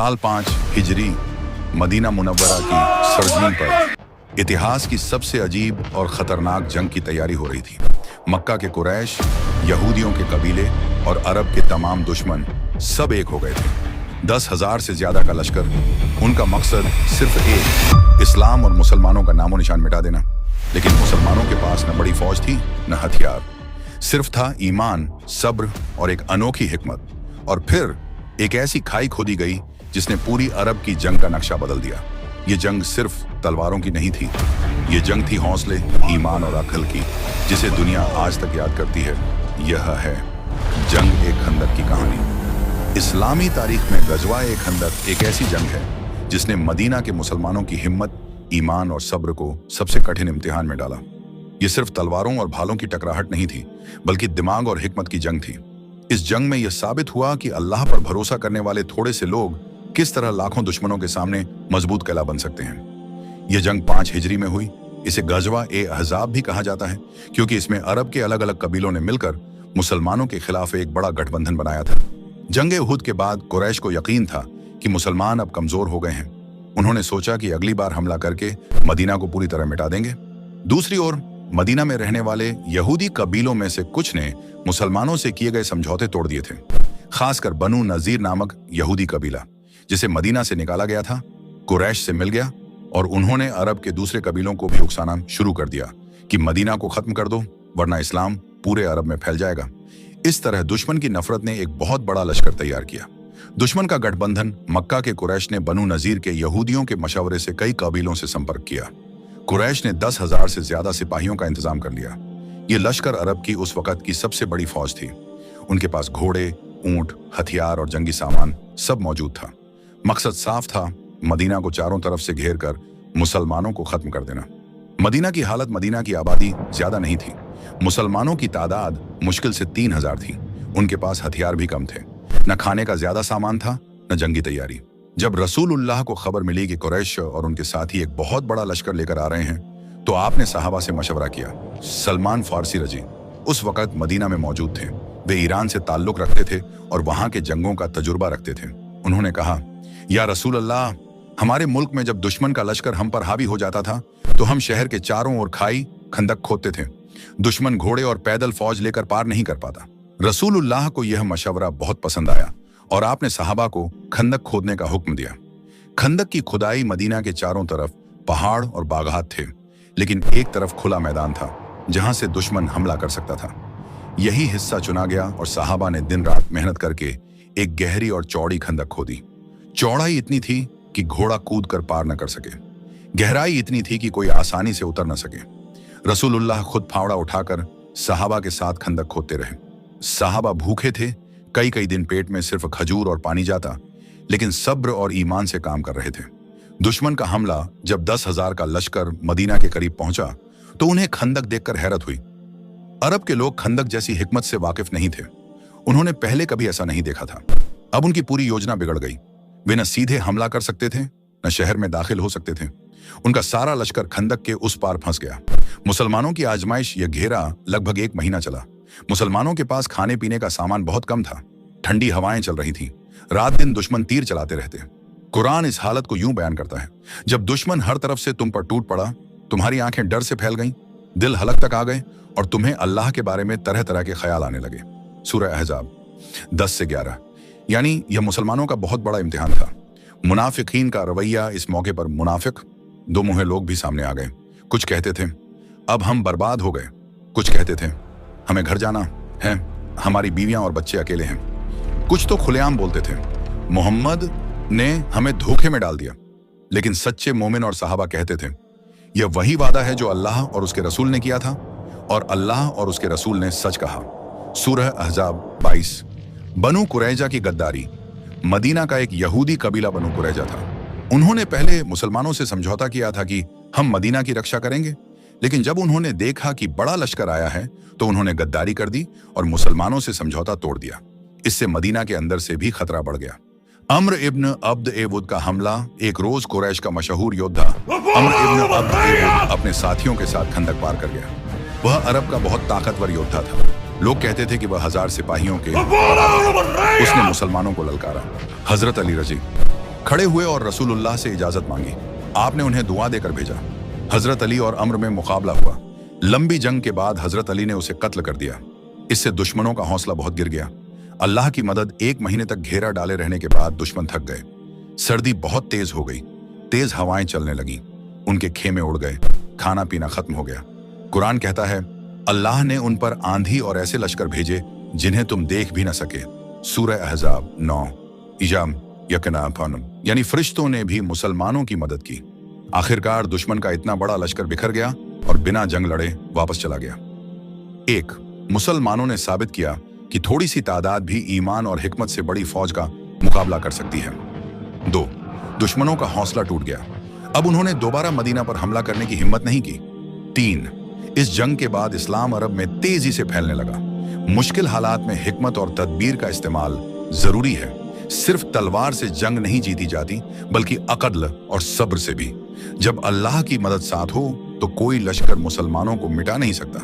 साल 5 हिजरी Medina Munawwara की सरजमीन पर इतिहास की सबसे अजीब और खतरनाक जंग की तैयारी हो रही थी। मक्का के कुरैश, यहूदियों के कबीले और अरब के तमाम दुश्मन सब एक हो गए थे। 10,000 से ज्यादा का लश्कर। उनका मकसद सिर्फ एक, इस्लाम और मुसलमानों का नामो निशान मिटा देना। लेकिन मुसलमानों के पास न बड़ी फौज थी न हथियार, सिर्फ था ईमान, सब्र और एक अनोखी हिकमत। और फिर एक ऐसी खाई खोदी गई जिसने पूरी अरब की जंग का नक्शा बदल दिया। ये जंग सिर्फ तलवारों की नहीं थी, ये जंग थी हौसले, ईमान और अक्ल की, जिसे दुनिया आज तक याद करती है। यह है जंग ए खंदक की कहानी। इस्लामी तारीख में गजवा ए खंदक एक ऐसी जंग है जिसने मदीना के मुसलमानों की हिम्मत, ईमान और सब्र को सबसे कठिन इम्तिहान में डाला। ये सिर्फ तलवारों और भालों की टकराहट नहीं थी, बल्कि दिमाग और हिकमत की जंग थी। इस जंग में यह साबित हुआ कि अल्लाह पर भरोसा करने वाले थोड़े से लोग किस तरह लाखों दुश्मनों के सामने मजबूत किला बन सकते हैं। यह जंग 5 हिजरी में हुई। इसे गजवा ए अहज़ाब भी कहा जाता है, क्योंकि इसमें अरब के अलग अलग कबीलों ने मिलकर मुसलमानों के खिलाफ एक बड़ा गठबंधन बनाया था। जंग उहुद के बाद कुरैश को यकीन था कि मुसलमान अब कमजोर हो गए हैं। उन्होंने सोचा कि अगली बार हमला करके मदीना को पूरी तरह मिटा देंगे। दूसरी ओर मदीना में रहने वाले यहूदी कबीलों में से कुछ ने मुसलमानों से किए गए समझौते तोड़ दिए थे। खासकर बनु नजीर नामक यहूदी कबीला, जिसे मदीना से निकाला गया था, कुरैश से मिल गया और उन्होंने अरब के दूसरे कबीलों को भी उकसाना शुरू कर दिया कि मदीना को खत्म कर दो, वरना इस्लाम पूरे अरब में फैल जाएगा। इस तरह दुश्मन की नफरत ने एक बहुत बड़ा लश्कर तैयार किया। दुश्मन का गठबंधन मक्का के कुरैश ने बनु नजीर के यहूदियों के मशवरे से कई कबीलों से संपर्क किया। कुरैश ने 10,000 से ज्यादा सिपाहियों का इंतजाम कर लिया। ये लश्कर अरब की उस वक्त की सबसे बड़ी फौज थी। उनके पास घोड़े, ऊंट, हथियार और जंगी सामान सब मौजूद था। मकसद साफ था, मदीना को चारों तरफ से घेर कर मुसलमानों को खत्म कर देना। मदीना की आबादी ज्यादा नहीं थी। मुसलमानों की तादाद मुश्किल से 3,000 थी। उनके पास हथियार भी कम थे। न खाने का ज्यादा सामान था, न जंगी तैयारी। जब रसूलुल्लाह को खबर मिली कि कुरैश और उनके साथी एक बहुत बड़ा लश्कर लेकर आ रहे हैं, तो आपने सहाबा से मशवरा किया। सलमान फारसी रजी उस वक्त मदीना में मौजूद थे। वे ईरान से ताल्लुक रखते थे और वहां के जंगों का तजुर्बा रखते थे। उन्होंने कहा, या रसूल अल्लाह, हमारे मुल्क में जब दुश्मन का लश्कर हम पर हावी हो जाता था तो हम शहर के चारों ओर खाई खंदक खोदते थे। दुश्मन घोड़े और पैदल फौज लेकर पार नहीं कर पाता। रसूलुल्लाह को यह मशवरा बहुत पसंद आया और आपने सहाबा को खंदक खोदने का हुक्म दिया। खंदक की खुदाई मदीना के चारों तरफ पहाड़ और बागात थे, लेकिन एक तरफ खुला मैदान था जहां से दुश्मन हमला कर सकता था। यही हिस्सा चुना गया और सहाबा ने दिन रात मेहनत करके एक गहरी और चौड़ी खंदक खोदी। चौड़ाई इतनी थी कि घोड़ा कूद कर पार न कर सके, गहराई इतनी थी कि कोई आसानी से उतर न सके। रसूलुल्लाह खुद फावड़ा उठाकर सहाबा के साथ खंदक खोदते रहे। सहाबा भूखे थे, कई कई दिन पेट में सिर्फ खजूर और पानी जाता, लेकिन सब्र और ईमान से काम कर रहे थे। दुश्मन का हमला जब 10,000 का लश्कर मदीना के करीब पहुंचा तो उन्हें खंदक देखकर हैरत हुई। अरब के लोग खंदक जैसी हिकमत से वाकिफ नहीं थे। उन्होंने पहले कभी ऐसा नहीं देखा था। अब उनकी पूरी योजना बिगड़ गई। वे न सीधे हमला कर सकते थे, न शहर में दाखिल हो सकते थे। उनका सारा लश्कर खंदक के उस पार फंस गया। मुसलमानों की आजमाइश, यह घेरा लगभग 1 महीना चला। मुसलमानों के पास खाने पीने का सामान बहुत कम था। ठंडी हवाएं चल रही थीं। रात दिन दुश्मन तीर चलाते रहते। कुरान इस हालत को यूं बयान करता है, जब दुश्मन हर तरफ से तुम पर टूट पड़ा, तुम्हारी आंखें डर से फैल गईं, दिल हलक तक आ गए और तुम्हें अल्लाह के बारे में तरह तरह के ख्याल आने लगे। सूरह अहज़ाब 10 से 11। यानी यह मुसलमानों का बहुत बड़ा इम्तिहान था। मुनाफिकीन का रवैया इस मौके पर मुनाफिक, दो मुँहे लोग भी सामने आ गए। कुछ कहते थे, अब हम बर्बाद हो गए। कुछ कहते थे, हमें घर जाना है, हमारी बीवियां और बच्चे अकेले हैं। कुछ तो खुलेआम बोलते थे, मोहम्मद ने हमें धोखे में डाल दिया। लेकिन सच्चे मोमिन और सहाबा कहते थे, यह वही वादा है जो अल्लाह और उसके रसूल ने किया था और अल्लाह और उसके रसूल ने सच कहा। सूरह अहज़ाब 22। बनु कुरैजा की गद्दारी। मदीना का एक यहूदी कबीला बनु कुरैजा था। उन्होंने पहले मुसलमानों से समझौता किया था कि हम मदीना की रक्षा करेंगे, लेकिन जब उन्होंने देखा कि बड़ा लश्कर आया है तो उन्होंने गद्दारी कर दी और मुसलमानों से समझौता तोड़ दिया। इससे मदीना के अंदर से भी खतरा बढ़ गया। अम्र इब्न अब्द एवुद का हमला। एक रोज कुरैश का मशहूर योद्धा अम्र इब्न अब्द एवुद अपने साथियों के साथ खंदक पार कर गया। वह अरब का बहुत ताकतवर योद्धा था। लोग कहते थे कि वह 1000 सिपाहियों के उसने मुसलमानों को ललकारा। हजरत अली रजी खड़े हुए और रसूलुल्लाह से इजाजत मांगी। आपने उन्हें दुआ देकर भेजा। हजरत अली और अम्र में मुकाबला हुआ। लंबी जंग के बाद हजरत अली ने उसे कत्ल कर दिया। इससे दुश्मनों का हौसला बहुत गिर गया। अल्लाह की मदद, 1 महीने तक घेरा डाले रहने के बाद दुश्मन थक गए। सर्दी बहुत तेज हो गई। तेज हवाएं चलने लगीं। उनके खेमे उड़ गए। खाना पीना खत्म हो गया। कुरान कहता है, अल्लाह ने उन पर आंधी और ऐसे लश्कर भेजे जिन्हें तुम देख भी न सके। सूरह अहज़ाब 9 इजाम यकना फानुम, यानी फरिश्तों ने भी मुसलमानों की मदद की। आखिरकार दुश्मन का इतना बड़ा लश्कर बिखर गया और बिना जंग लड़े वापस चला गया। 1. मुसलमानों ने साबित किया कि थोड़ी सी तादाद भी ईमान और हिकमत से बड़ी फौज का मुकाबला कर सकती है। 2. दुश्मनों का हौसला टूट गया। अब उन्होंने दोबारा मदीना पर हमला करने की हिम्मत नहीं की। 3. इस जंग के बाद इस्लाम अरब में तेजी से फैलने लगा। मुश्किल हालात में हिकमत और तदबीर का इस्तेमाल जरूरी है। सिर्फ तलवार से जंग नहीं जीती जाती, बल्कि अक़ल और सब्र से भी। जब अल्लाह की मदद साथ हो तो कोई लश्कर मुसलमानों को मिटा नहीं सकता।